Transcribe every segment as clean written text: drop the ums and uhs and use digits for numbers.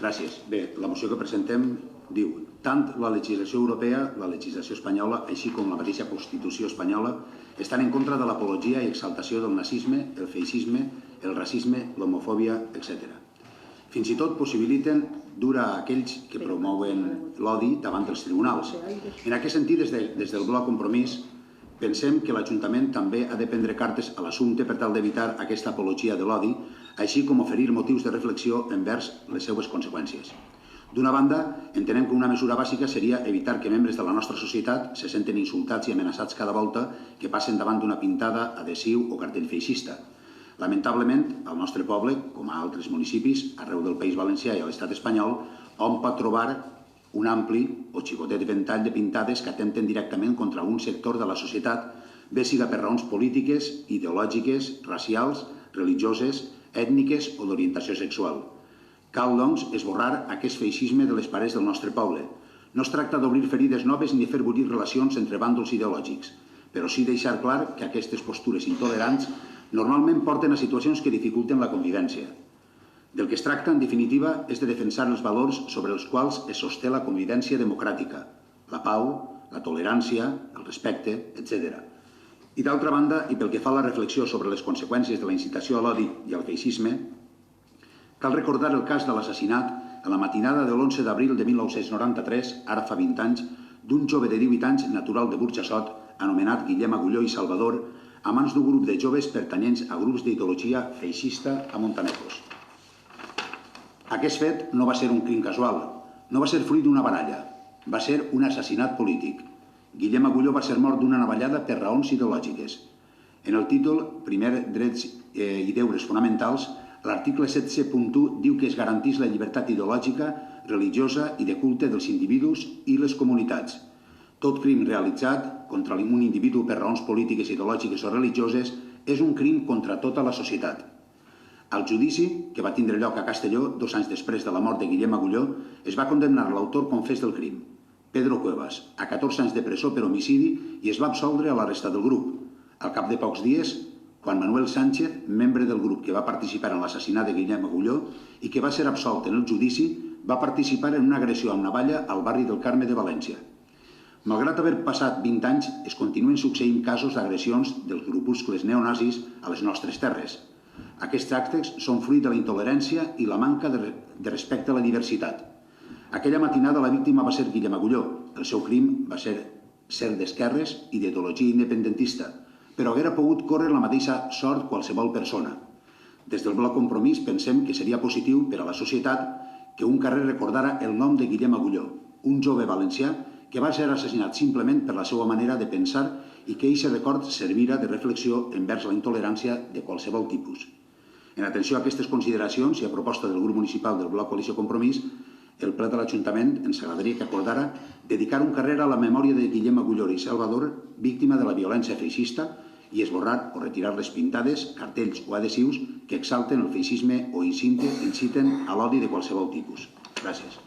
Gràcies. Bé, la moció que presentem diu tant la legislació europea, la legislació espanyola, així com la mateixa Constitució espanyola, estan en contra de l'apologia i exaltació del nazisme, el feixisme, el racisme, l'homofòbia, etc. Fins i tot possibiliten dur a aquells que promouen l'odi davant dels tribunals. En aquest sentit, des del Bloc Compromís, pensem que l'Ajuntament també ha de prendre cartes a l'assumpte per tal d'evitar aquesta apologia de l'odi, així com oferir motius de reflexió envers les seues conseqüències. D'una banda, entenem que una mesura bàsica seria evitar que membres de la nostra societat se senten insultats i amenaçats cada volta que passen davant d'una pintada, adhesiu o cartell feixista. Lamentablement, al nostre poble, com a altres municipis, arreu del País Valencià i a l'estat espanyol, hom pot trobar un ampli o xicotet ventall de pintades que atempten directament contra algun sector de la societat, bé siga per raons polítiques, ideològiques, racials, religioses, ètniques o d'orientació sexual. Cal, doncs, esborrar aquest feixisme de les parets del nostre poble. No es tracta d'obrir ferides noves ni de fer bullir relacions entre bàndols ideològics, però sí deixar clar que aquestes postures intolerants normalment porten a situacions que dificulten la convivència. Del que es tracta, en definitiva, és de defensar els valors sobre els quals es sosté la convivència democràtica, la pau, la tolerància, el respecte, etc. I d'altra banda, i pel que fa a la reflexió sobre les conseqüències de la incitació a l'odi i al feixisme, cal recordar el cas de l'assassinat a la matinada de l'11 d'abril de 1993, ara fa 20 anys, d'un jove de 18 anys natural de Burjassot, anomenat Guillem Agulló i Salvador, a mans d'un grup de joves pertanyents a grups d'ideologia feixista a Montanejos. Aquest fet no va ser un crim casual, no va ser fruit d'una baralla, va ser un assassinat polític. Guillem Agulló va ser mort d'una navallada per raons ideològiques. En el títol, primer, drets i deures fonamentals, l'article 16.1 diu que es garantís la llibertat ideològica, religiosa i de culte dels individus i les comunitats. Tot crim realitzat contra un individu per raons polítiques, ideològiques o religioses és un crim contra tota la societat. Al judici, que va tindre lloc a Castelló 2 anys després de la mort de Guillem Agulló, es va condemnar l'autor confés del crim, Pedro Cuevas, a 14 anys de presó per homicidi i es va absoldre a la resta del grup. Al cap de pocs dies, Juan Manuel Sánchez, membre del grup que va participar en l'assassinat de Guillem Agulló i que va ser absolt en el judici, va participar en una agressió amb navalla al barri del Carme de València. Malgrat haver passat 20 anys, es continuen succeint casos d'agressions dels grupuscles neonazis a les nostres terres. Aquests actes són fruit de la intolerància i la manca de respecte a la diversitat. Aquella matinada la víctima va ser Guillem Agulló. El seu crim va ser d'esquerres i d'ideologia independentista, però haguera pogut córrer la mateixa sort qualsevol persona. Des del Bloc Compromís pensem que seria positiu per a la societat que un carrer recordara el nom de Guillem Agulló, un jove valencià que va ser assassinat simplement per la seva manera de pensar i que aquest record servira de reflexió envers la intolerància de qualsevol tipus. En atenció a aquestes consideracions i a proposta del grup municipal del Bloc Coalició Compromís, el ple de l'Ajuntament ens agradaria que acordara dedicar un carrer a la memòria de Guillem Agulló i Salvador, víctima de la violència feixista, i esborrar o retirar les pintades, cartells o adhesius que exalten el feixisme o inciten a l'odi de qualsevol tipus. Gràcies.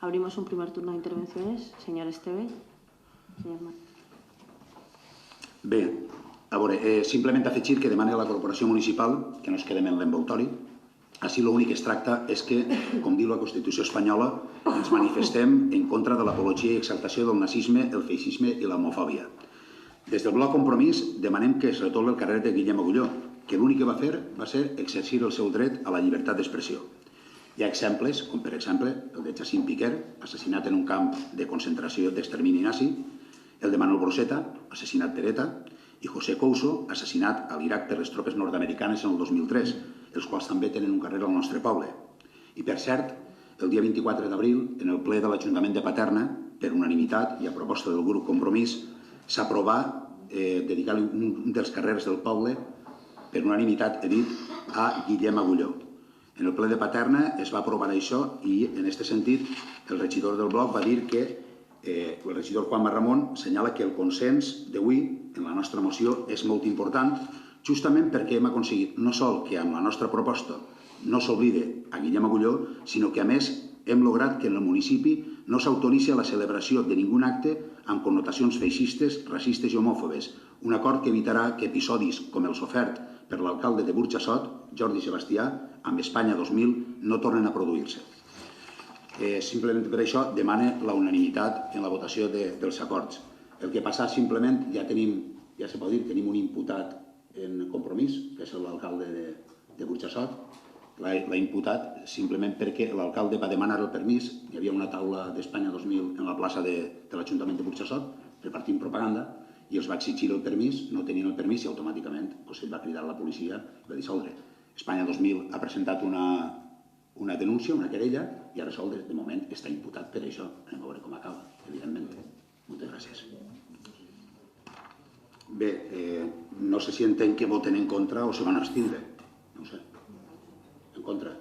Abrimos un primer turno de intervenciones. Señor Esteve. Bé, a veure, simplement afegir que demana a la corporació municipal que no es quedem en l'envoltori. Així l'únic que es tracta és que, com diu la Constitució espanyola, ens manifestem en contra de l'apologia i exaltació del nazisme, el feixisme i l'homofòbia. Des del Bloc Compromís demanem que es retorni el carrer de Guillem Agulló, que l'únic que va fer va ser exercir el seu dret a la llibertat d'expressió. Hi ha exemples, com per exemple el de Jacint Piquer, assassinat en un camp de concentració d'extermini nazi, el de Manuel Broseta, assassinat per ETA, i José Couso, assassinat a l'Iraq per les tropes nord-americanes en el 2003, els quals també tenen un carrer al nostre poble. I per cert, el dia 24 d'abril, en el ple de l'Ajuntament de Paterna, per unanimitat i a proposta del grup Compromís, s'aprovà dedicar un dels carrers del poble, per unanimitat, he dit, a Guillem Agulló. En el ple de Paterna es va aprovar això i, en aquest sentit, el regidor del bloc va dir que el regidor Juan Ramón senyala que el consens d'avui en la nostra moció és molt important, justament perquè hem aconseguit no sol que amb la nostra proposta no s'oblide a Guillem Agulló, sinó que a més hem lograt que en el municipi No s'autoritza la celebració de ningun acte amb connotacions feixistes, racistes i homòfobes, un acord que evitarà que episodis com el sofert per l'alcalde de Burjassot, Jordi Sebastià, amb Espanya 2000, no tornen a produir-se. Simplement per això demana la unanimitat en la votació dels acords. El que passa simplement, ja se pot dir, tenim un imputat en Compromís, que és l'alcalde de Burjassot. L'ha imputat simplement perquè l'alcalde va demanar el permís, hi havia una taula d'Espanya 2000 en la plaça de l'Ajuntament de Burjassot, repartint propaganda, i els va exigir el permís, no tenien el permís i automàticament ell va cridar a la policia i va dissoldre. Espanya 2000 ha presentat una denúncia, una querella, i a resoldre. De moment està imputat per això. Anem a veure com acaba, evidentment. Moltes gràcies. Bé, no sé si entenc que voten en contra o se van abstindre. No ho sé. En contra.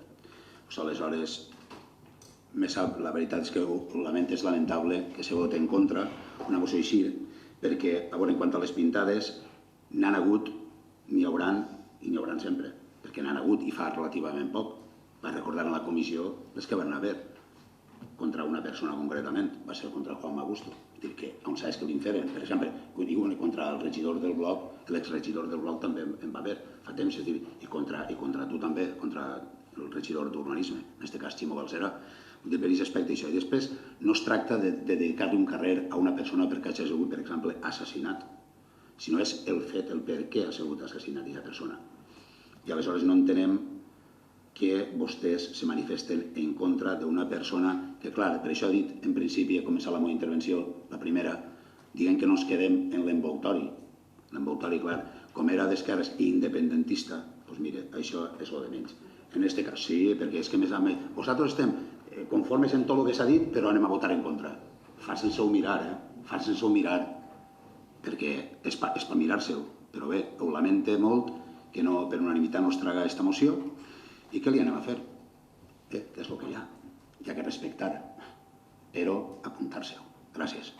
Aleshores, la veritat és que és lamentable que se voti en contra una moció així, perquè, a veure, en quant a les pintades, n'han hagut, n'hi hauran i n'hi hauran sempre, perquè n'han hagut i fa relativament poc. Va recordar en la comissió les que van haver contra una persona concretament, va ser contra el Juan Magusto. Dir que, on saps que l'inferen, per exemple, contra el regidor del bloc, l'exregidor del bloc també en va haver fa temps, i contra tu també, contra el regidor d'urbanisme, en aquest cas Ximo Balsera, de peris aspecte d'això. I després no es tracta de dedicar-li un carrer a una persona perquè hagi sigut, per exemple, assassinat, sinó és el fet, el per què ha sigut assassinat aquesta persona. I aleshores no entenem que vostès se manifesten en contra d'una persona que, clar, per això he dit en principi, he començat la meva intervenció, la primera, dient que no ens quedem en l'envoltori. L'envoltori, clar, com era d'esquerres i independentista, doncs mire, això és el de menys. En aquest cas sí, perquè és que més a més, vosaltres estem conformes en tot el que s'ha dit, però anem a votar en contra. Facin-se-ho mirar, facin-se-ho mirar, perquè és per mirar-se-ho. Però bé, ho lamente molt que per unanimitat no es traga aquesta moció. I què li anem a fer? És el que hi ha. Hi ha que respectar, però apuntar-se-ho. Gràcies.